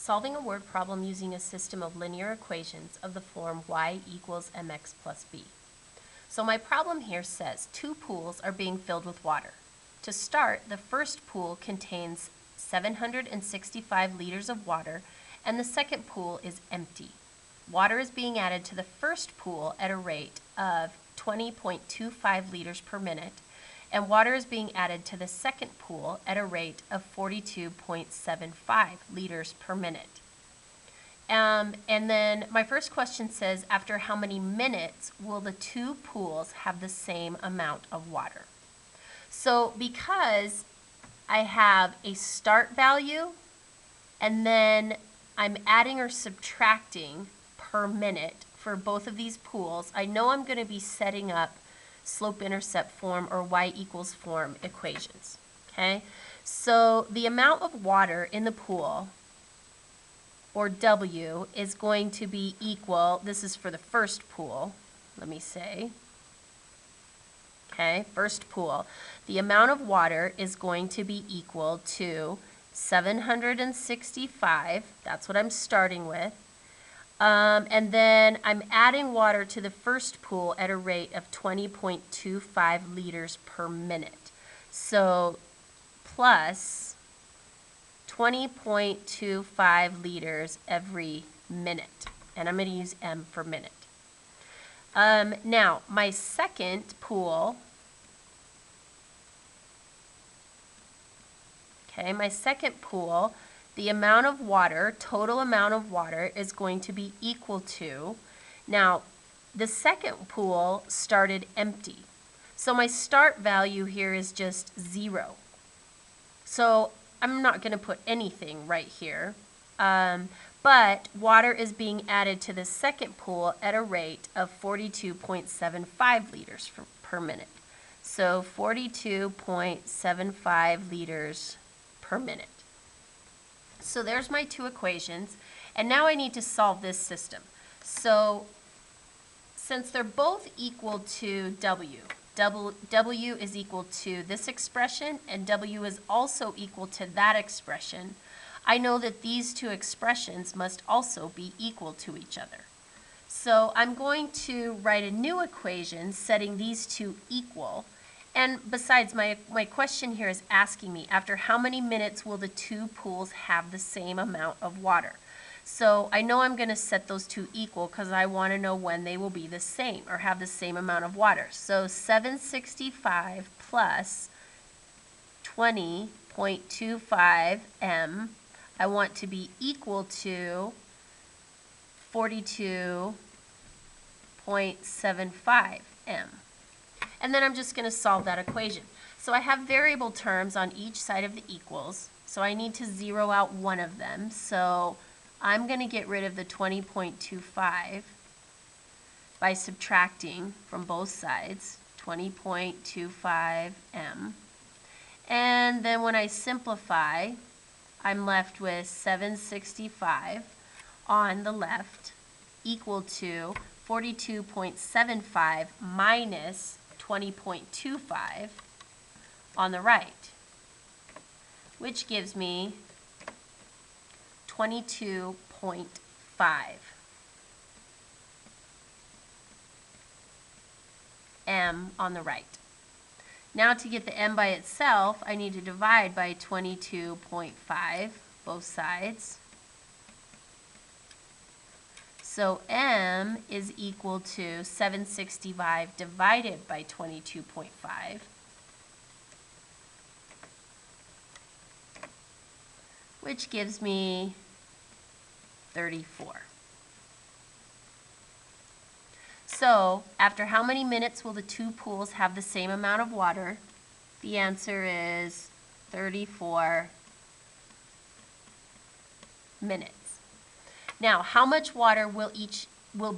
solving a word problem using a system of linear equations of the form y equals mx plus b. So my problem here says two pools are being filled with water. To start, the first pool contains 765 liters of water and the second pool is empty. Water is being added to the first pool at a rate of 20.25 liters per minute, and water is being added to the second pool at a rate of 42.75 liters per minute. And then my first question says, after how many minutes will the two pools have the same amount of water? So because I have a start value and then I'm adding or subtracting per minute for both of these pools, I know I'm going to be setting up slope-intercept form or y equals form equations. Okay, so the amount of water in the pool, or W, is going to be equal, this is for the first pool, let me say, okay, first pool, the amount of water is going to be equal to 765, that's what I'm starting with, and then I'm adding water to the first pool at a rate of 20.25 liters per minute. So plus 20.25 liters every minute. And I'm going to use M for minute. Now, my second pool, the amount of water, total amount of water, is going to be equal to, now, the second pool started empty. So my start value here is just 0. So I'm not going to put anything right here. But water is being added to the second pool at a rate of 42.75 liters per minute. So 42.75 liters per minute. So there's my two equations, and now I need to solve this system. So since they're both equal to W is equal to this expression, and W is also equal to that expression, I know that these two expressions must also be equal to each other. So I'm going to write a new equation setting these two equal. And besides, my question here is asking me, after how many minutes will the two pools have the same amount of water? So I know I'm going to set those two equal because I want to know when they will be the same or have the same amount of water. So 765 plus 20.25 M, I want to be equal to 42.75 M. And then I'm just going to solve that equation. So I have variable terms on each side of the equals, so I need to zero out one of them. So I'm going to get rid of the 20.25 by subtracting from both sides, 20.25 M. And then when I simplify, I'm left with 765 on the left equal to 42.75 minus 20.25 on the right, which gives me 22.5 M on the right. Now to get the M by itself, I need to divide by 22.5 both sides. So M is equal to 765 divided by 22.5, which gives me 34. So after how many minutes will the two pools have the same amount of water? The answer is 34 minutes. Now, how much water will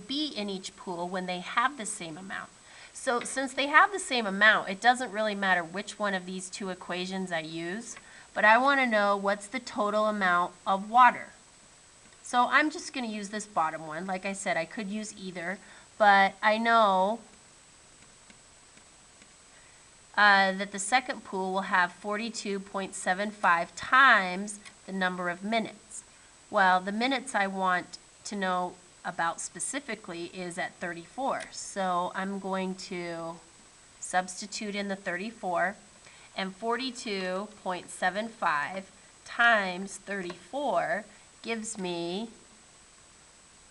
be in each pool when they have the same amount? So since they have the same amount, it doesn't really matter which one of these two equations I use, but I want to know what's the total amount of water. So I'm just going to use this bottom one. Like I said, I could use either, but I know that the second pool will have 42.75 times the number of minutes. Well, the minutes I want to know about specifically is at 34. So I'm going to substitute in the 34, and 42.75 times 34 gives me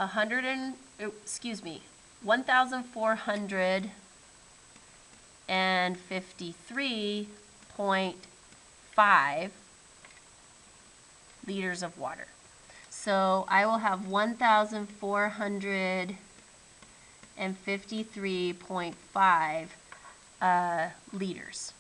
1,453.5 liters of water. So I will have 1,453.5 liters.